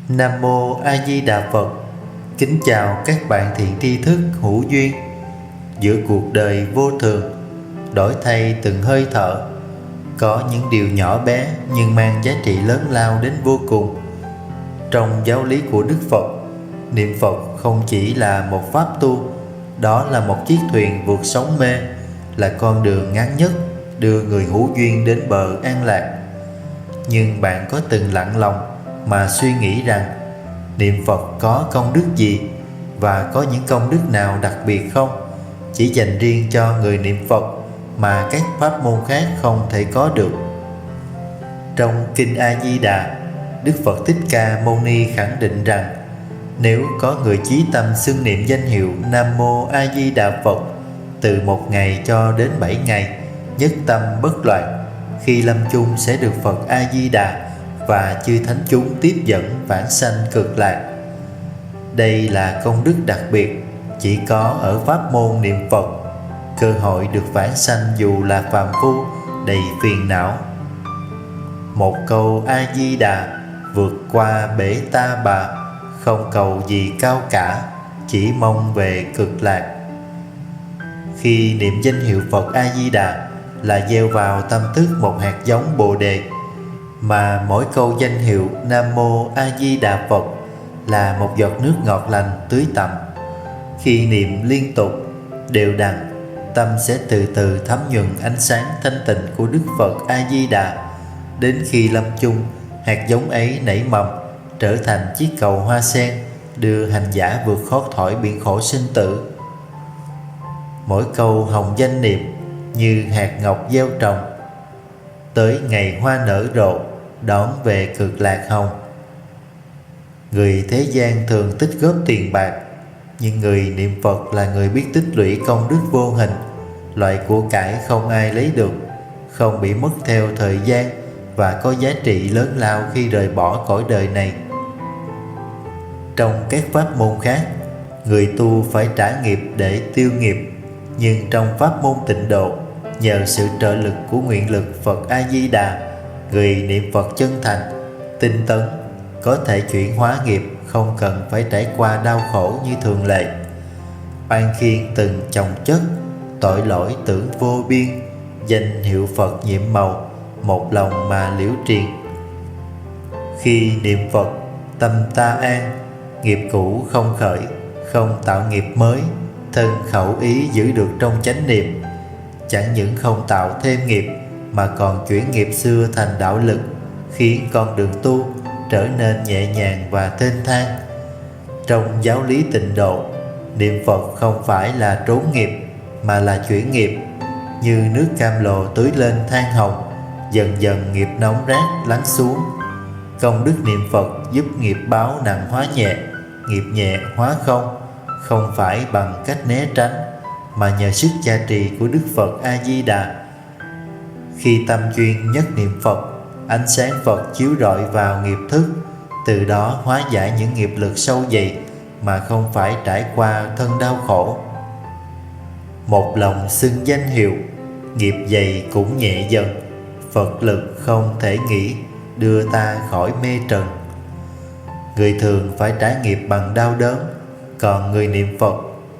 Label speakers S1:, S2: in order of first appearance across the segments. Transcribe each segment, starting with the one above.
S1: Nam Mô A Di Đà Phật. Kính chào các bạn thiện tri thức hữu duyên. Giữa cuộc đời vô thường, đổi thay từng hơi thở, có những điều nhỏ bé nhưng mang giá trị lớn lao đến vô cùng. Trong giáo lý của Đức Phật, niệm Phật không chỉ là một pháp tu, đó là một chiếc thuyền vượt sóng mê, là con đường ngắn nhất đưa người hữu duyên đến bờ an lạc. Nhưng bạn có từng lặng lòng mà suy nghĩ rằng niệm Phật có công đức gì, và có những công đức nào đặc biệt không, chỉ dành riêng cho người niệm Phật mà các pháp môn khác không thể có được? Trong Kinh A Di Đà, Đức Phật Thích Ca Mâu Ni khẳng định rằng nếu có người chí tâm xưng niệm danh hiệu Nam Mô A Di Đà Phật từ 1 ngày cho đến 7 ngày, nhất tâm bất loạn, khi lâm chung sẽ được Phật A Di Đà và chư thánh chúng tiếp dẫn vãng sanh cực lạc. Đây là công đức đặc biệt chỉ có ở pháp môn niệm Phật, cơ hội được vãng sanh dù là phàm phu đầy phiền não. Một câu A Di Đà vượt qua bể ta bà, không cầu gì cao cả, chỉ mong về cực lạc. Khi niệm danh hiệu Phật A Di Đà là gieo vào tâm thức một hạt giống Bồ đề, mà mỗi câu danh hiệu Nam Mô A Di Đà Phật là một giọt nước ngọt lành tưới tẩm. Khi niệm liên tục đều đặn, tâm sẽ từ từ thấm nhuần ánh sáng thanh tịnh của Đức Phật A Di Đà. Đến khi lâm chung, hạt giống ấy nảy mầm, trở thành chiếc cầu hoa sen, đưa hành giả vượt thoát khỏi biển khổ sinh tử. Mỗi câu hồng danh niệm như hạt ngọc gieo trồng, tới ngày hoa nở rộ, đón về cực lạc hồng. Người thế gian thường tích góp tiền bạc, nhưng người niệm Phật là người biết tích lũy công đức vô hình, loại của cải không ai lấy được, không bị mất theo thời gian và có giá trị lớn lao khi rời bỏ cõi đời này. Trong các pháp môn khác, người tu phải trả nghiệp để tiêu nghiệp, nhưng trong pháp môn tịnh độ, nhờ sự trợ lực của nguyện lực Phật A Di Đà, người niệm Phật chân thành, tinh tấn có thể chuyển hóa nghiệp, không cần phải trải qua đau khổ như thường lệ. Oan khiên từng chồng chất, tội lỗi tưởng vô biên, danh hiệu Phật nhiệm màu, một lòng mà liễu triền. Khi niệm Phật, tâm ta an, nghiệp cũ không khởi, không tạo nghiệp mới, thân khẩu ý giữ được trong chánh niệm. Chẳng những không tạo thêm nghiệp, mà còn chuyển nghiệp xưa thành đạo lực, khiến con đường tu trở nên nhẹ nhàng và thênh thang. Trong giáo lý tịnh độ, niệm Phật không phải là trốn nghiệp, mà là chuyển nghiệp. Như nước cam lồ tưới lên than hồng, dần dần nghiệp nóng rát lắng xuống. Công đức niệm Phật giúp nghiệp báo nặng hóa nhẹ, nghiệp nhẹ hóa không, không phải bằng cách né tránh, mà nhờ sức gia trì của Đức Phật A Di Đà. Khi tâm chuyên nhất niệm Phật, ánh sáng Phật chiếu rọi vào nghiệp thức, từ đó hóa giải những nghiệp lực sâu dày mà không phải trải qua thân đau khổ. Một lòng xưng danh hiệu, nghiệp dày cũng nhẹ dần, Phật lực không thể nghĩ, đưa ta khỏi mê trần. Người thường phải trả nghiệp bằng đau đớn, còn người niệm Phật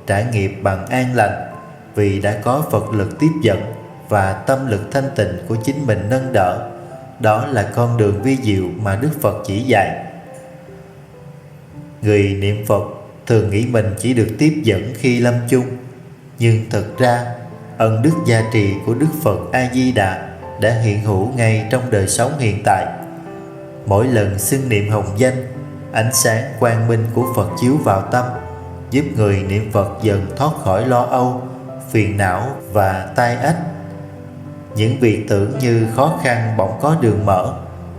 S1: trả nghiệp bằng an lành, vì đã có Phật lực tiếp dẫn và tâm lực thanh tịnh của chính mình nâng đỡ. Đó là con đường vi diệu mà Đức Phật chỉ dạy. Người niệm Phật thường nghĩ mình chỉ được tiếp dẫn khi lâm chung, nhưng thực ra ân đức gia trì của Đức Phật A Di Đà đã hiện hữu ngay trong đời sống hiện tại. Mỗi lần xưng niệm hồng danh, ánh sáng quang minh của Phật chiếu vào tâm, giúp người niệm Phật dần thoát khỏi lo âu, phiền não và tai ách. Những việc tưởng như khó khăn bỗng có đường mở,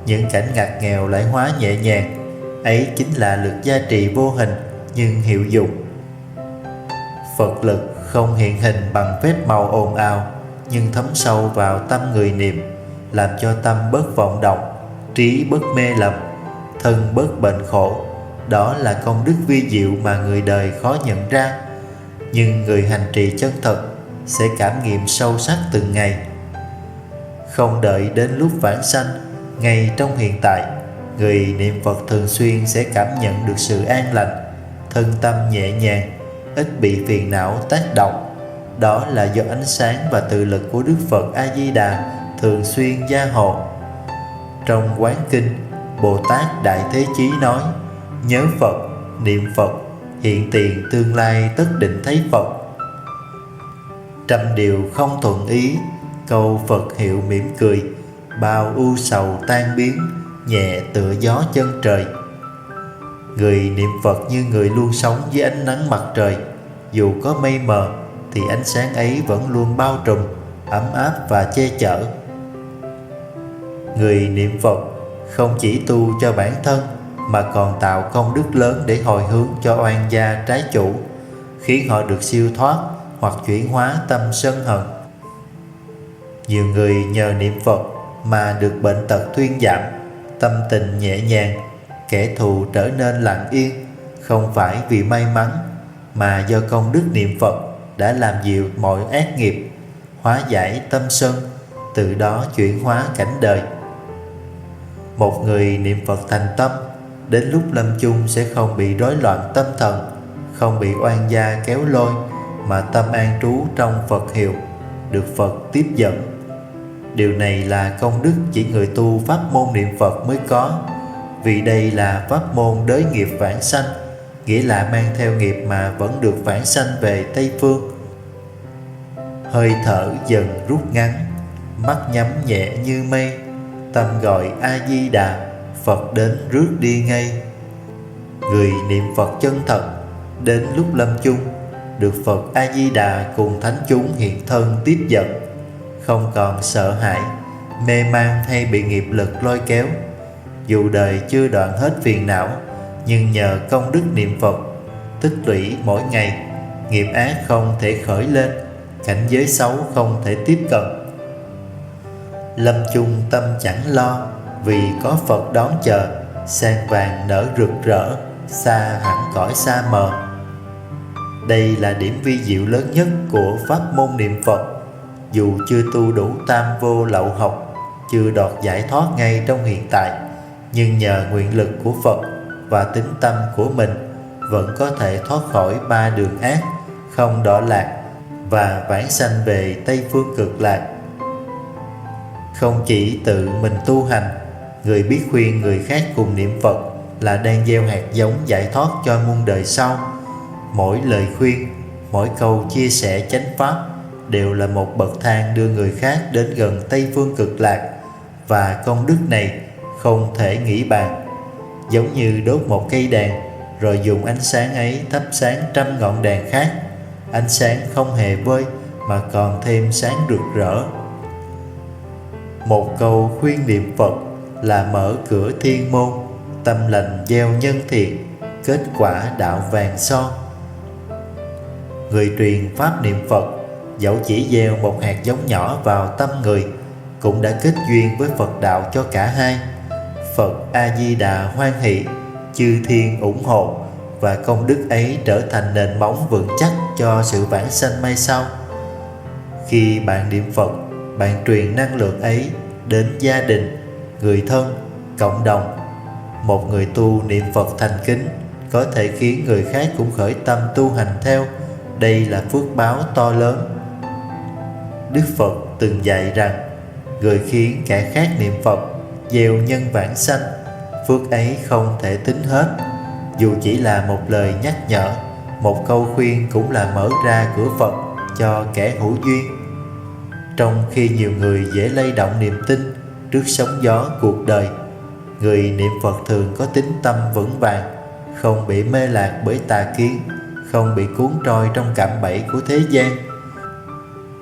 S1: những cảnh ngặt nghèo lại hóa nhẹ nhàng. Ấy chính là lực gia trì vô hình nhưng hiệu dụng. Phật lực không hiện hình bằng phép màu ồn ào, nhưng thấm sâu vào tâm người niệm, làm cho tâm bớt vọng động, trí bớt mê lầm, thân bớt bệnh khổ. Đó là công đức vi diệu mà người đời khó nhận ra, nhưng người hành trì chân thật sẽ cảm nghiệm sâu sắc từng ngày. Không đợi đến lúc vãng sanh, ngay trong hiện tại, Người niệm Phật thường xuyên sẽ cảm nhận được sự an lành, thân tâm nhẹ nhàng, ít bị phiền não tác động. Đó là do ánh sáng và tự lực của Đức Phật A Di Đà thường xuyên gia hộ. Trong Quán Kinh, Bồ Tát Đại Thế Chí nói: nhớ Phật, niệm Phật, hiện tiền tương lai tất định thấy Phật. Trăm điều không thuận ý, câu Phật hiệu mỉm cười, bao ưu sầu tan biến, nhẹ tựa gió chân trời. Người niệm Phật như người luôn sống dưới ánh nắng mặt trời. Dù có mây mờ thì ánh sáng ấy vẫn luôn bao trùm, ấm áp và che chở. Người niệm Phật không chỉ tu cho bản thân mà còn tạo công đức lớn để hồi hướng cho oan gia trái chủ, khiến họ được siêu thoát hoặc chuyển hóa tâm sân hận. Nhiều người nhờ niệm Phật mà được bệnh tật thuyên giảm, tâm tình nhẹ nhàng, kẻ thù trở nên lặng yên, không phải vì may mắn mà do công đức niệm Phật đã làm dịu mọi ác nghiệp, hóa giải tâm sân, từ đó chuyển hóa cảnh đời. Một người niệm Phật thành tâm, đến lúc lâm chung sẽ không bị rối loạn tâm thần, không bị oan gia kéo lôi, mà tâm an trú trong Phật hiệu, được Phật tiếp dẫn. Điều này là công đức chỉ người tu pháp môn niệm Phật mới có, vì đây là pháp môn đới nghiệp vãng sanh, nghĩa là mang theo nghiệp mà vẫn được vãng sanh về Tây Phương. Hơi thở dần rút ngắn, mắt nhắm nhẹ như mây, tâm gọi A Di Đà, Phật đến rước đi ngay. Người niệm Phật chân thật, đến lúc lâm chung, được Phật A Di Đà cùng thánh chúng hiện thân tiếp dẫn, không còn sợ hãi, mê man hay bị nghiệp lực lôi kéo. Dù đời chưa đoạn hết phiền não, nhưng nhờ công đức niệm Phật tích lũy mỗi ngày, nghiệp ác không thể khởi lên, cảnh giới xấu không thể tiếp cận. Lâm chung tâm chẳng lo, vì có Phật đón chờ, sen vàng nở rực rỡ, xa hẳn cõi xa mờ. Đây là điểm vi diệu lớn nhất của pháp môn niệm Phật. Dù chưa tu đủ tam vô lậu học, chưa đọt giải thoát ngay trong hiện tại, nhưng nhờ nguyện lực của Phật và tín tâm của mình vẫn có thể thoát khỏi ba đường ác, không đọa lạc và vãng sanh về Tây Phương Cực Lạc. Không chỉ tự mình tu hành, người biết khuyên người khác cùng niệm Phật là đang gieo hạt giống giải thoát cho muôn đời sau. Mỗi lời khuyên, mỗi câu chia sẻ chánh pháp đều là một bậc thang đưa người khác đến gần Tây Phương Cực Lạc, và công đức này không thể nghĩ bàn. Giống như đốt một cây đèn rồi dùng ánh sáng ấy thắp sáng trăm ngọn đèn khác, ánh sáng không hề vơi mà còn thêm sáng rực rỡ. Một câu khuyên niệm Phật là mở cửa thiên môn, tâm lành gieo nhân thiện, kết quả đạo vàng son. Người truyền pháp niệm Phật dẫu chỉ gieo một hạt giống nhỏ vào tâm người, cũng đã kết duyên với Phật đạo cho cả hai. Phật A Di Đà hoan hỷ, chư thiên ủng hộ, và công đức ấy trở thành nền móng vững chắc cho sự vãng sanh mai sau. Khi bạn niệm Phật, bạn truyền năng lượng ấy đến gia đình, người thân, cộng đồng. Một người tu niệm Phật thành kính có thể khiến người khác cũng khởi tâm tu hành theo. Đây là phước báo to lớn. Đức Phật từng dạy rằng, người khiến kẻ khác niệm Phật gieo nhân vãng sanh, phước ấy không thể tính hết. Dù chỉ là một lời nhắc nhở, một câu khuyên cũng là mở ra cửa Phật cho kẻ hữu duyên. Trong khi nhiều người dễ lay động niềm tin trước sóng gió cuộc đời, người niệm Phật thường có tín tâm vững vàng, không bị mê lạc bởi tà kiến, không bị cuốn trôi trong cạm bẫy của thế gian.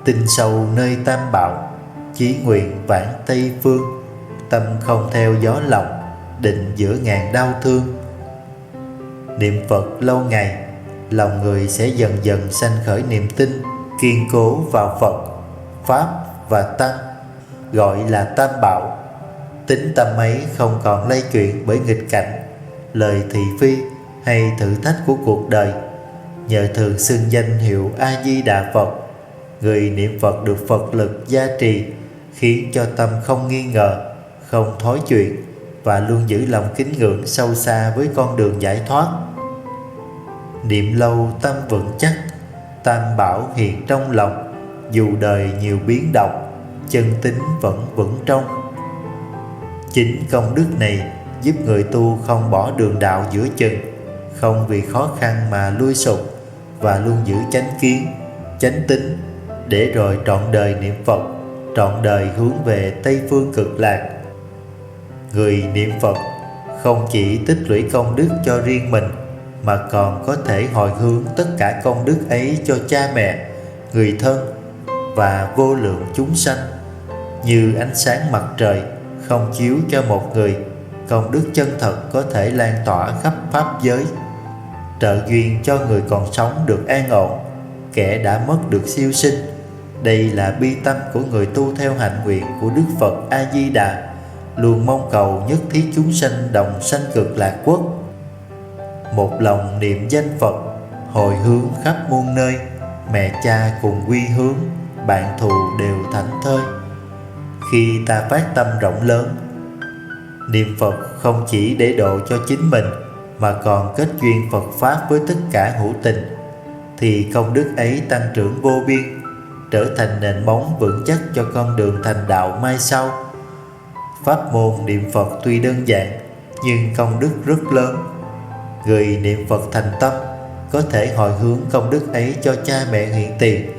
S1: Tin sâu nơi Tam Bảo, chí nguyện vãng Tây Phương, tâm không theo gió lòng, định giữa ngàn đau thương. Niệm Phật lâu ngày, lòng người sẽ dần dần sanh khởi niềm tin kiên cố vào Phật, Pháp và Tăng, gọi là Tam Bảo. Tính tâm ấy không còn lay chuyển bởi nghịch cảnh, lời thị phi hay thử thách của cuộc đời. Nhờ thường xưng danh hiệu A Di Đà Phật, người niệm Phật được Phật lực gia trì, khiến cho tâm không nghi ngờ, không thối chuyện, và luôn giữ lòng kính ngưỡng sâu xa với con đường giải thoát. Niệm lâu tâm vững chắc, tam bảo hiện trong lòng, dù đời nhiều biến động, chân tín vẫn vững trong. Chính công đức này giúp người tu không bỏ đường đạo giữa chừng, không vì khó khăn mà lui sụp, và luôn giữ chánh kiến, chánh tín, để rồi trọn đời niệm Phật, trọn đời hướng về Tây Phương Cực Lạc. Người niệm Phật không chỉ tích lũy công đức cho riêng mình, mà còn có thể hồi hướng tất cả công đức ấy cho cha mẹ, người thân và vô lượng chúng sanh. Như ánh sáng mặt trời không chiếu cho một người, công đức chân thật có thể lan tỏa khắp pháp giới, trợ duyên cho người còn sống được an ổn, kẻ đã mất được siêu sinh. Đây là bi tâm của người tu theo hạnh nguyện của Đức Phật A Di Đà, luôn mong cầu nhất thiết chúng sanh đồng sanh Cực Lạc Quốc. Một lòng niệm danh Phật, hồi hướng khắp muôn nơi, mẹ cha cùng quy hướng, bạn thù đều thảnh thơi. Khi ta phát tâm rộng lớn, niệm Phật không chỉ để độ cho chính mình, mà còn kết duyên Phật Pháp với tất cả hữu tình, thì công đức ấy tăng trưởng vô biên, trở thành nền móng vững chắc cho con đường thành đạo mai sau. Pháp môn niệm Phật tuy đơn giản, nhưng công đức rất lớn. Người niệm Phật thành tâm có thể hồi hướng công đức ấy cho cha mẹ hiện tiền,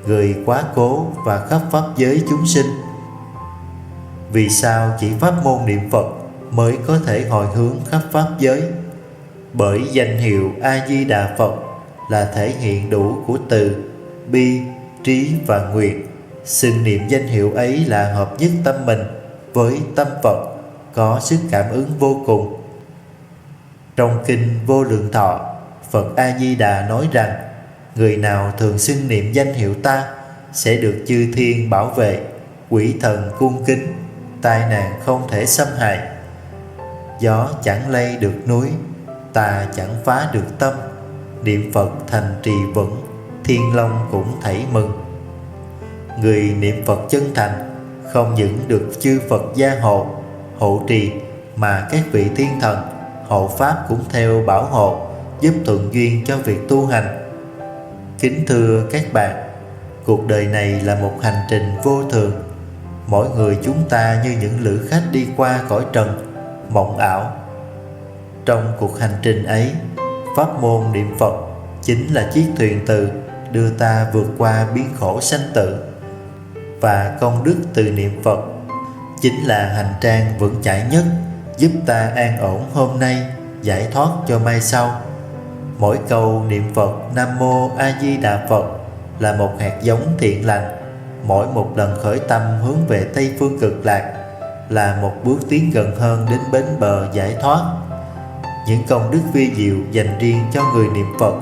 S1: người quá cố và khắp pháp giới chúng sinh. Vì sao chỉ pháp môn niệm Phật mới có thể hồi hướng khắp pháp giới? Bởi danh hiệu A Di Đà Phật là thể hiện đủ của từ, bi, trí và nguyện. Xưng niệm danh hiệu ấy là hợp nhất tâm mình với tâm Phật, có sức cảm ứng vô cùng. Trong kinh Vô Lượng Thọ, Phật A Di Đà nói rằng: người nào thường xưng niệm danh hiệu ta sẽ được chư thiên bảo vệ, quỷ thần cung kính, tai nạn không thể xâm hại. Gió chẳng lay được núi, ta chẳng phá được tâm, niệm Phật thành trì vững, thiên long cũng thảy mừng. Người niệm Phật chân thành không những được chư Phật gia hộ, hộ trì, mà các vị thiên thần, hộ pháp cũng theo bảo hộ, giúp thuận duyên cho việc tu hành. Kính thưa các bạn, cuộc đời này là một hành trình vô thường. Mỗi người chúng ta như những lữ khách đi qua cõi trần mộng ảo. Trong cuộc hành trình ấy, pháp môn niệm Phật chính là chiếc thuyền từ đưa ta vượt qua biến khổ sanh tử, và công đức từ niệm Phật chính là hành trang vững chãi nhất, giúp ta an ổn hôm nay, giải thoát cho mai sau. Mỗi câu niệm Phật Nam Mô A Di Đà Phật là một hạt giống thiện lành. Mỗi một lần khởi tâm hướng về Tây Phương Cực Lạc là một bước tiến gần hơn đến bến bờ giải thoát. Những công đức vi diệu dành riêng cho người niệm Phật,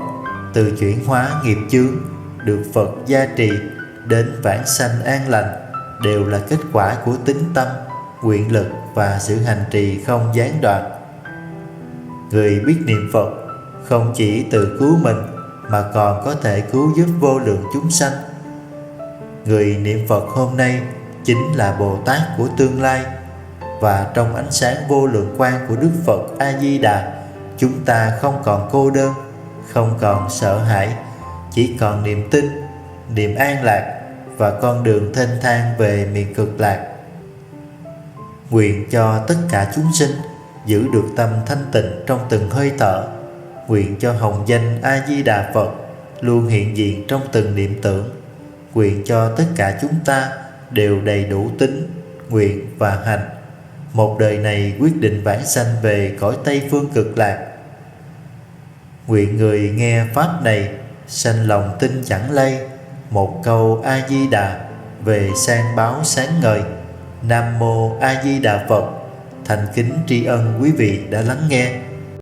S1: từ chuyển hóa nghiệp chướng, được Phật gia trì, đến vãng sanh an lành, đều là kết quả của tín tâm, nguyện lực và sự hành trì không gián đoạn. Người biết niệm Phật không chỉ tự cứu mình, mà còn có thể cứu giúp vô lượng chúng sanh. Người niệm Phật hôm nay chính là Bồ Tát của tương lai, và trong ánh sáng vô lượng quang của Đức Phật A Di Đà, chúng ta không còn cô đơn, không còn sợ hãi, chỉ còn niềm tin, niềm an lạc và con đường thênh thang về miền Cực Lạc. Nguyện cho tất cả chúng sinh giữ được tâm thanh tịnh trong từng hơi thở. Nguyện cho hồng danh A Di Đà Phật luôn hiện diện trong từng niệm tưởng. Nguyện cho tất cả chúng ta đều đầy đủ tín, nguyện và hành, một đời này quyết định vãng sanh về cõi Tây Phương Cực Lạc. Nguyện người nghe pháp này sanh lòng tin chẳng lay, một câu A Di Đà về sang báo sáng ngời. Nam Mô A Di Đà Phật. Thành kính tri ân quý vị đã lắng nghe.